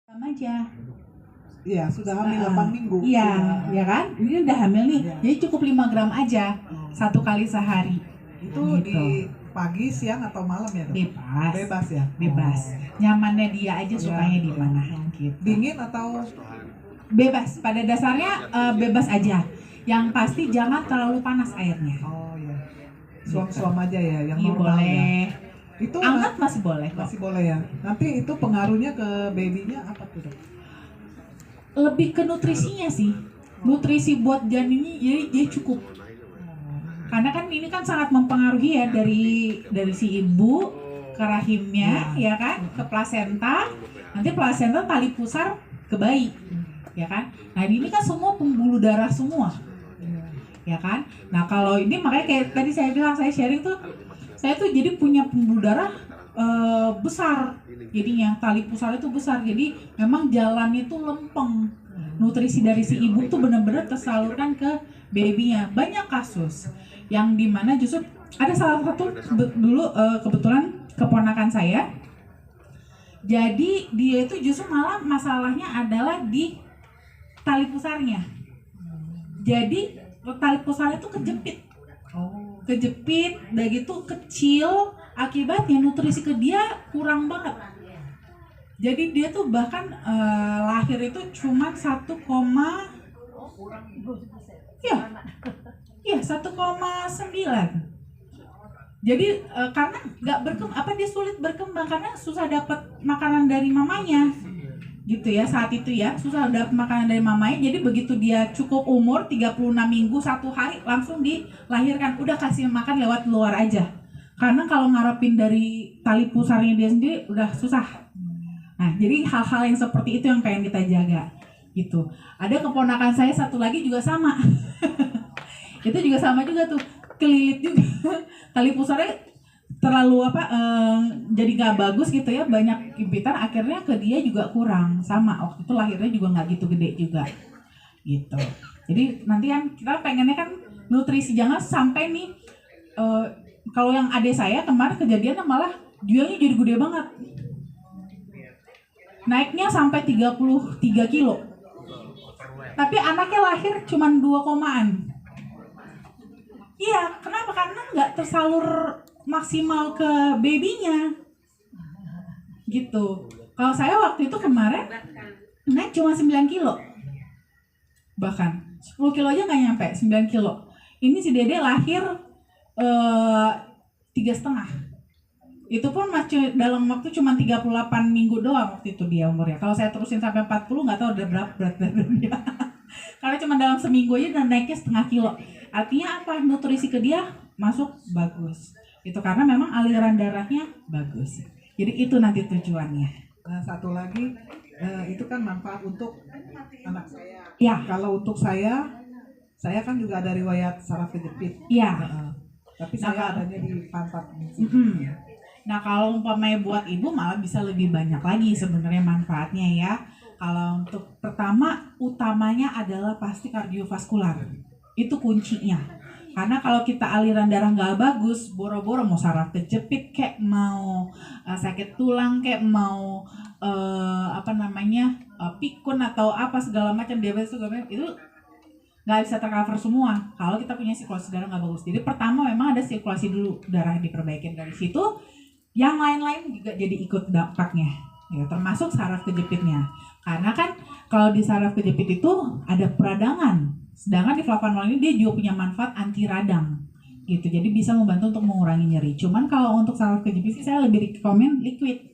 Sama aja. Iya, sudah hamil 8 minggu. Iya, ya kan? Ini udah hamil nih. Iya. Jadi cukup 5 gram aja. Satu kali sehari. Itu Gitu. di pagi, siang atau malam ya, Dok? Bebas. Bebas ya? Bebas. Nyamannya dia aja sukanya di mana gitu. Dingin atau Bebas. Pada dasarnya bebas aja. Yang pasti jangan terlalu panas airnya. oh ya. Suam-suam aja ya yang Iya normal ya. boleh. Itu Anget masih boleh kok. masih boleh ya. Nanti itu pengaruhnya ke babynya apa tuh, Dok? Lebih ke nutrisinya sih. Nutrisi buat janinnya jadi dia cukup. Karena kan ini kan sangat mempengaruhi ya dari si ibu ke rahimnya ya kan, ke plasenta, nanti plasenta tali pusar ke bayi ya kan. Nah ini kan semua pembuluh darah semua ya kan. Nah kalau ini makanya kayak tadi saya bilang, saya sharing tuh, saya tuh jadi punya pembuluh darah besar, jadinya tali pusar itu besar, jadi memang jalannya tuh lempeng. Nutrisi dari si ibu tuh benar-benar tersalurkan ke babynya. Banyak kasus yang dimana justru ada salah satu dulu kebetulan keponakan saya, jadi dia itu justru malah masalahnya adalah di tali pusarnya. Jadi tali pusarnya itu kejepit, udah gitu kecil, akibatnya nutrisi ke dia kurang banget. Jadi dia tuh bahkan lahir itu cuma 1, ya 1,9. Jadi karena nggak berkembang, dia sulit berkembang karena susah dapat makanan dari mamanya, gitu ya, saat itu ya susah dapat makanan dari mamanya. Jadi begitu dia cukup umur 36 minggu 1 hari langsung dilahirkan, udah kasih makan lewat luar aja. Karena kalau ngarepin dari tali pusarnya dia sendiri udah susah. Nah, jadi hal-hal yang seperti itu yang pengen kita jaga, gitu. Ada keponakan saya satu lagi juga sama, itu juga sama juga tuh, kelilit juga, tali pusarnya terlalu jadi nggak bagus gitu ya, banyak gipitan, akhirnya ke dia juga kurang, sama waktu itu lahirnya juga nggak gitu gede juga, gitu. Jadi nanti kan kita pengennya kan nutrisi, jangan sampai nih kalau yang adik saya kemarin kejadian malah dianya jadi gede banget. Naiknya sampai 33 kilo. Tapi anaknya lahir cuma 2 komaan. Iya, kenapa? Karena nggak tersalur maksimal ke babynya. Gitu. Kalau saya waktu itu kemarin naik cuma 9 kilo. Bahkan 10 kilo aja nggak nyampe, 9 kilo. Ini si Dede lahir 3,5. Itu pun masih dalam waktu cuma 38 minggu doang waktu itu dia umurnya. Kalau saya terusin sampai 40 nggak tahu udah berapa berat badannya. Karena cuma dalam seminggu aja dan naiknya setengah kilo. Artinya apa? Nutrisi ke dia masuk bagus. Itu karena memang aliran darahnya bagus. Jadi itu nanti tujuannya. Nah, satu lagi itu kan manfaat untuk anak saya. Ya. Kalau untuk saya kan juga ada riwayat saraf kejepit. Iya. Tapi saya adanya di pantat. Nah kalau umpamanya buat ibu malah bisa lebih banyak lagi sebenarnya manfaatnya ya. Kalau untuk utamanya adalah pasti kardiovaskular. Itu kuncinya. Karena kalau kita aliran darah nggak bagus, boro-boro mau saraf kejepit kayak mau sakit tulang kayak mau pikun atau apa segala macam, diabetes itu nggak bisa tercover semua kalau kita punya sirkulasi darah nggak bagus. Jadi pertama memang ada sirkulasi dulu, darah diperbaikin, dari situ yang lain-lain juga jadi ikut dampaknya ya, termasuk saraf kejepitnya. Karena kan kalau di saraf kejepit itu ada peradangan, sedangkan di flavanol ini dia juga punya manfaat anti radang gitu, jadi bisa membantu untuk mengurangi nyeri. Cuman kalau untuk saraf kejepit sih saya lebih rekomen liquid,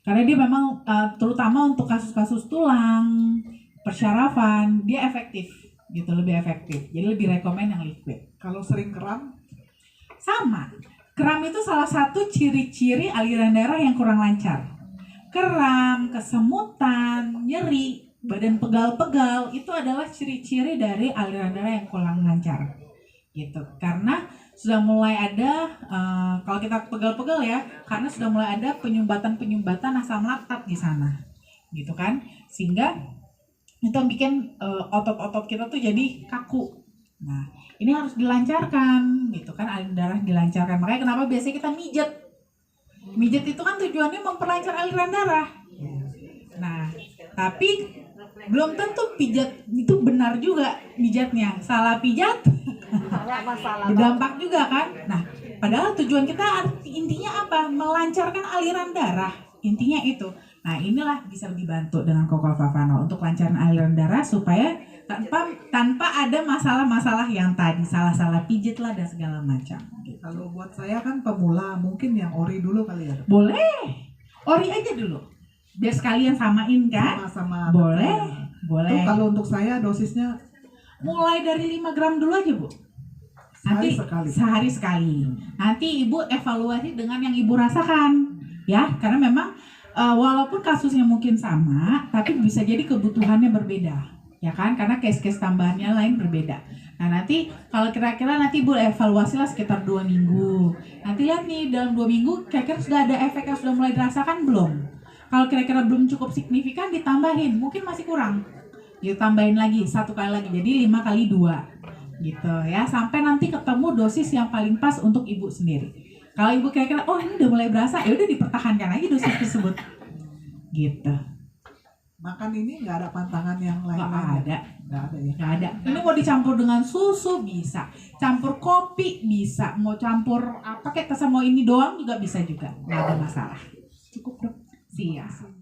karena dia memang terutama untuk kasus-kasus tulang, persyarafan, dia efektif gitu, lebih efektif. Jadi lebih rekomen yang liquid. Kalau sering kram? Sama. Kram itu salah satu ciri-ciri aliran darah yang kurang lancar. Kram, kesemutan, nyeri, badan pegal-pegal, itu adalah ciri-ciri dari aliran darah yang kurang lancar. Gitu. Karena sudah mulai ada, kalau kita pegal-pegal ya, karena sudah mulai ada penyumbatan asam laktat di sana. Gitu kan? Sehingga itu bikin otot-otot kita tuh jadi kaku. Nah, ini harus dilancarkan, gitu kan, aliran darah dilancarkan. Makanya kenapa biasanya kita mijet. Mijet itu kan tujuannya memperlancar aliran darah. Tapi belum tentu pijat itu benar juga pijatnya. Salah pijat berdampak juga kan. Nah, padahal tujuan kita intinya apa? Melancarkan aliran darah. Intinya itu. Nah, inilah bisa dibantu dengan Coco Fafano untuk lancaran aliran darah supaya tanpa ada masalah-masalah yang tadi, salah-salah pijit lah dan segala macam. Gitu. Kalau buat saya kan pemula, mungkin yang ori dulu kali ya. Boleh. Ori aja dulu. Biar sekalian samain kan? Sama-sama. Boleh. Boleh. Tuh, kalau untuk saya dosisnya mulai dari 5 gram dulu aja, Bu. Nanti sehari sekali. Nanti Ibu evaluasi dengan yang Ibu rasakan. Ya, karena memang walaupun kasusnya mungkin sama, tapi bisa jadi kebutuhannya berbeda. Ya kan, karena case-case tambahannya lain berbeda. Nah, nanti kalau kira-kira nanti Ibu evaluasi lah sekitar 2 minggu. Nanti lihat nih dalam 2 minggu kira-kira sudah ada efek yang sudah mulai dirasakan belum? Kalau kira-kira belum cukup signifikan ditambahin, mungkin masih kurang. Ditambahin lagi 1 kali lagi, jadi 5 kali 2 gitu ya, sampai nanti ketemu dosis yang paling pas untuk Ibu sendiri. Kalau Ibu kira-kira oh ini udah mulai berasa, ya udah dipertahankan lagi dosis tersebut gitu. Makan ini nggak ada pantangan yang lain? Nggak ada ya. Nggak ada. Ini mau dicampur dengan susu bisa, campur kopi bisa, mau campur apa kayak terserah, mau ini doang juga bisa juga, nggak ada masalah. Cukup dong. Siap.